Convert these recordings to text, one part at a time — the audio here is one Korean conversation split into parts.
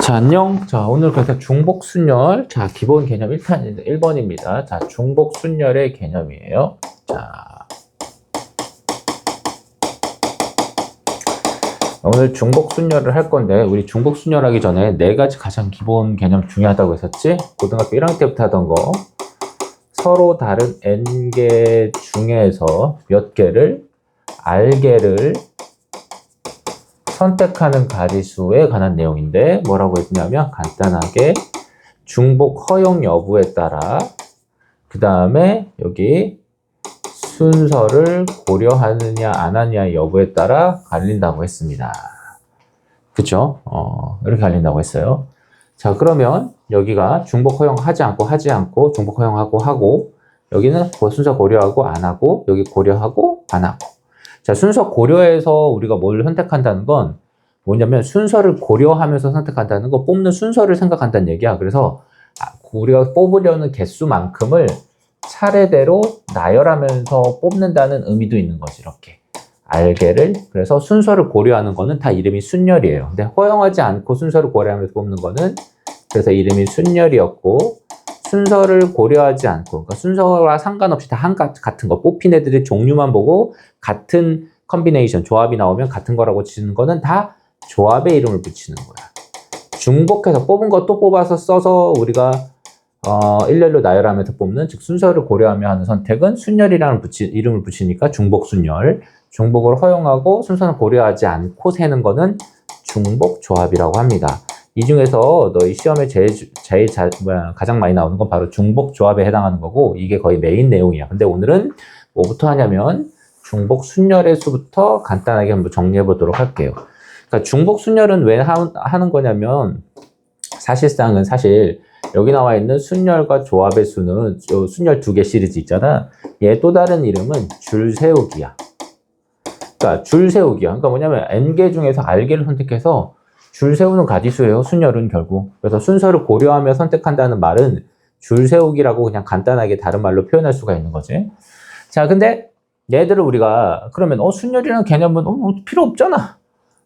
자, 안녕. 자, 오늘 그래서 중복순열. 자, 기본 개념 1번입니다. 자, 중복순열의 개념이에요. 자, 오늘 중복순열을 할 건데, 우리 중복순열하기 전에 네 가지 가장 기본 개념 중요하다고 했었지? 고등학교 1학년 때부터 하던 거. 서로 다른 n개 중에서 몇 개를, r개를 선택하는 가지수에 관한 내용인데 뭐라고 했냐면 간단하게 중복 허용 여부에 따라 그 다음에 여기 순서를 고려하느냐 안 하느냐 여부에 따라 갈린다고 했습니다. 그쵸? 이렇게 갈린다고 했어요. 자, 그러면 여기가 중복 허용하지 않고 중복 허용하고 하고 여기는 순서 고려하고 안 하고 여기 고려하고 안 하고. 자, 순서 고려해서 우리가 뭘 선택한다는 건 뭐냐면 순서를 고려하면서 선택한다는 거, 뽑는 순서를 생각한다는 얘기야. 그래서 우리가 뽑으려는 개수만큼을 차례대로 나열하면서 뽑는다는 의미도 있는 거지, 이렇게. 알개를. 그래서 순서를 고려하는 거는 다 이름이 순열이에요. 근데 허용하지 않고 순서를 고려하면서 뽑는 거는 그래서 이름이 순열이었고, 순서를 고려하지 않고, 그러니까 순서와 상관없이 다 같은 거, 뽑힌 애들의 종류만 보고 같은 컨비네이션, 조합이 나오면 같은 거라고 치는 거는 다 조합의 이름을 붙이는 거야. 중복해서 뽑은 거 또 뽑아서 써서 우리가 일렬로 나열하면서 뽑는, 즉 순서를 고려하며 하는 선택은 순열이라는 이름을 붙이니까 중복순열. 중복을 허용하고 순서는 고려하지 않고 세는 거는 중복조합이라고 합니다. 이 중에서 너희 시험에 가장 많이 나오는 건 바로 중복조합에 해당하는 거고 이게 거의 메인 내용이야. 근데 오늘은 뭐부터 하냐면 중복순열의 수부터 간단하게 한번 정리해 보도록 할게요. 그러니까 중복순열은 왜 하는 거냐면 사실상은 여기 나와 있는 순열과 조합의 수는 순열 2개 시리즈 있잖아. 얘 또 다른 이름은 줄 세우기야. 그러니까 줄 세우기야. 그러니까 뭐냐면 n개 중에서 r개를 선택해서 줄 세우는 가지수예요. 순열은 결국. 그래서 순서를 고려하며 선택한다는 말은 줄 세우기라고 그냥 간단하게 다른 말로 표현할 수가 있는 거지. 자, 근데 얘들을 우리가 그러면 순열이라는 개념은 필요 없잖아.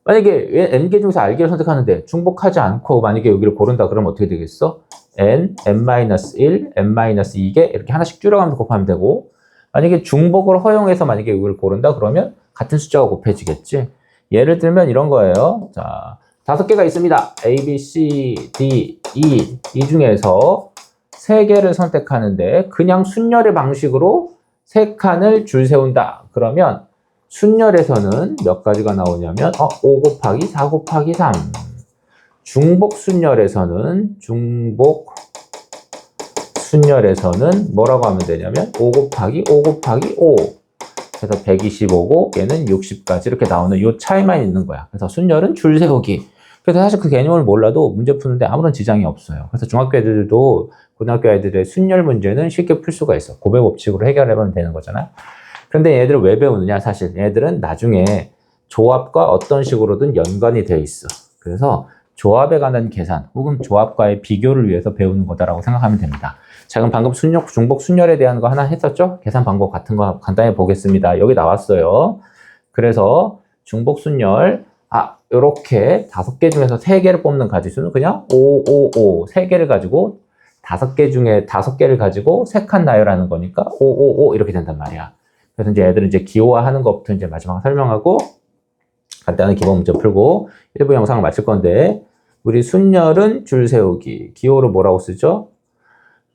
만약에 n개 중에서 r개를 선택하는데 중복하지 않고 만약에 여기를 고른다 그러면 어떻게 되겠어? n-1, n-2개 이렇게 하나씩 줄여가면서 곱하면 되고 만약에 중복을 허용해서 만약에 여기를 고른다 그러면 같은 숫자가 곱해지겠지. 예를 들면 이런 거예요. 자, 5개가 있습니다. A, B, C, D, E 이 중에서 3개를 선택하는데 그냥 순열의 방식으로 3칸을 줄 세운다. 그러면 순열에서는 몇 가지가 나오냐면 5 곱하기 4 곱하기 3 중복 순열에서는 뭐라고 하면 되냐면 5 곱하기 5 곱하기 5 그래서 125고 얘는 60까지 이렇게 나오는 이 차이만 있는 거야. 그래서 순열은 줄 세우기. 그래서 사실 그 개념을 몰라도 문제 푸는데 아무런 지장이 없어요. 그래서 중학교 애들도 고등학교 애들의 순열 문제는 쉽게 풀 수가 있어. 고백 법칙으로 해결해보면 되는 거잖아. 그런데 얘들을 왜 배우느냐? 사실 얘들은 나중에 조합과 어떤 식으로든 연관이 되어 있어. 그래서 조합에 관한 계산 혹은 조합과의 비교를 위해서 배우는 거다라고 생각하면 됩니다. 자, 그럼 방금 중복 순열에 대한 거 하나 했었죠? 계산 방법 같은 거 간단히 보겠습니다. 여기 나왔어요. 그래서 중복 순열 요렇게 5개 중에서 3개를 뽑는 가지수는 그냥 5, 5, 5 3개를 가지고 5개 중에 5개를 가지고 3칸 나열하는 거니까 5, 5, 5 이렇게 된단 말이야. 그래서 이제 애들은 이제 기호화하는 것부터 이제 마지막 설명하고 간단한 기본 문제 풀고 1부 영상을 마칠 건데 우리 순열은 줄 세우기 기호를 뭐라고 쓰죠?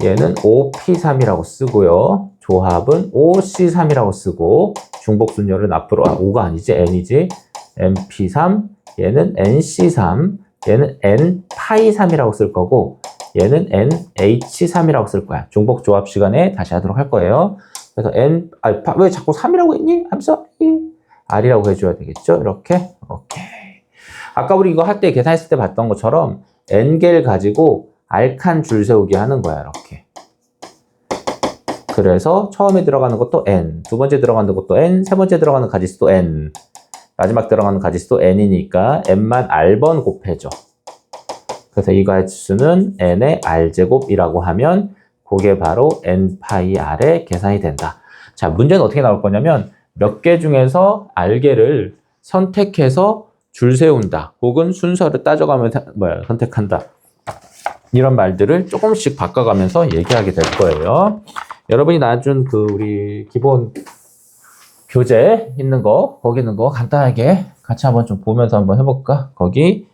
얘는 5P3이라고 쓰고요. 조합은 5C3이라고 쓰고 중복 순열은 앞으로 5가 아니지 N이지 NP3 얘는 NC3 얘는 N파이3이라고 쓸 거고 얘는 NH3이라고 쓸 거야. 중복 조합 시간에 다시 하도록 할 거예요. 그래서 왜 자꾸 3이라고 했니? 하면서 R이라고 해줘야 되겠죠? 이렇게. 오케이. 아까 우리 이거 할 때 계산했을 때 봤던 것처럼 N개를 가지고 R칸 줄 세우기 하는 거야. 이렇게. 그래서 처음에 들어가는 것도 N, 두 번째 들어가는 것도 N, 세 번째 들어가는 가지수도 N, 마지막 들어가는 가지수도 N이니까 N만 R번 곱해줘. 그래서 이 가지수는 N의 R제곱이라고 하면 그게 바로 N파이 R의 계산이 된다. 자, 문제는 어떻게 나올 거냐면 몇 개 중에서 R개를 선택해서 줄 세운다. 혹은 순서를 따져가면서 선택한다. 이런 말들을 조금씩 바꿔가면서 얘기하게 될 거예요. 여러분이 나준 우리 기본 교재 있는 거, 거기 있는 거 간단하게 같이 한번 좀 보면서 한번 해볼까? 거기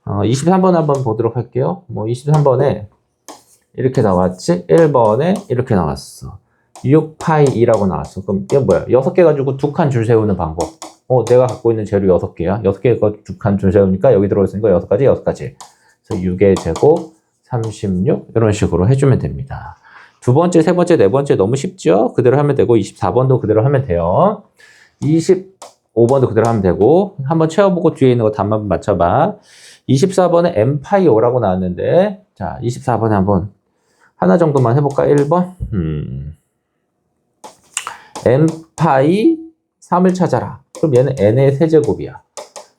23번 한번 보도록 할게요. 23번에 이렇게 나왔지? 1번에 이렇게 나왔어. 6파이 2라고 나왔어. 그럼 이게 뭐야? 6개 가지고 2칸 줄 세우는 방법. 내가 갖고 있는 재료 6개야. 6개가 2칸 줄 세우니까 여기 들어있으니까 6가지, 6가지. 그래서 6의 제곱, 36 이런 식으로 해주면 됩니다. 두 번째, 세 번째, 네 번째 너무 쉽죠? 그대로 하면 되고 24번도 그대로 하면 돼요. 25번도 그대로 하면 되고 한번 채워보고 뒤에 있는 거 답만 맞춰봐. 24번에 m파이 5라고 나왔는데 자 24번에 한번 하나 정도만 해볼까? 1번 m파이 3을 찾아라. 그럼 얘는 n의 세제곱이야.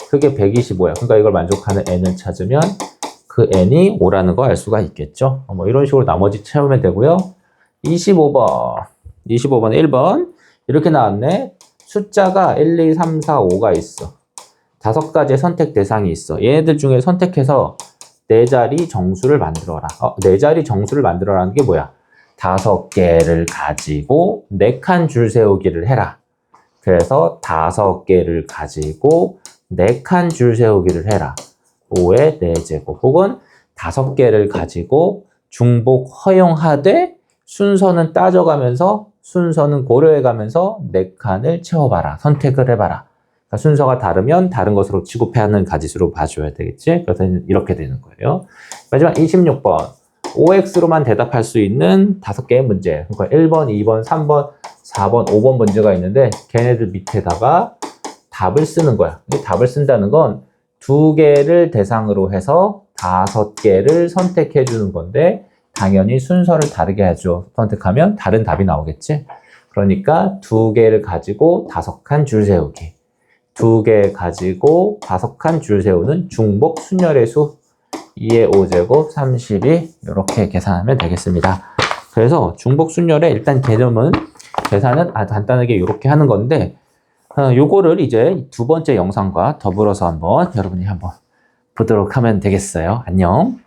그게 125야. 그러니까 이걸 만족하는 n을 찾으면 그 n이 5라는 거 알 수가 있겠죠. 이런 식으로 나머지 채우면 되고요. 25번 1번 이렇게 나왔네. 숫자가 1, 2, 3, 4, 5가 있어. 5가지의 선택 대상이 있어. 얘네들 중에 선택해서 4자리 정수를 만들어라. 4자리 정수를 만들어라는 게 뭐야? 5개를 가지고 4칸 줄 세우기를 해라. 그래서 5개를 가지고 4칸 줄 세우기를 해라. 5의 4제곱 혹은 5개를 가지고 중복 허용하되 순서는 따져가면서 순서는 고려해가면서 4칸을 채워봐라. 선택을 해봐라. 그러니까 순서가 다르면 다른 것으로 취급하는 가짓수로 봐줘야 되겠지? 그래서 이렇게 되는 거예요. 마지막 26번. OX로만 대답할 수 있는 5개의 문제. 그러니까 1번, 2번, 3번, 4번, 5번 문제가 있는데 걔네들 밑에다가 답을 쓰는 거야. 답을 쓴다는 건 2개를 대상으로 해서 5개를 선택해 주는 건데 당연히 순서를 다르게 하죠. 선택하면 다른 답이 나오겠지? 그러니까 2개를 가지고 5칸 줄 세우기. 2개 가지고 5칸 줄 세우는 중복 순열의 수 2의 5제곱 32 이렇게 계산하면 되겠습니다. 그래서 중복 순열의 일단 개념은 계산은 간단하게 이렇게 하는 건데 요거를 이제 두 번째 영상과 더불어서 여러분이 한번 보도록 하면 되겠어요. 안녕.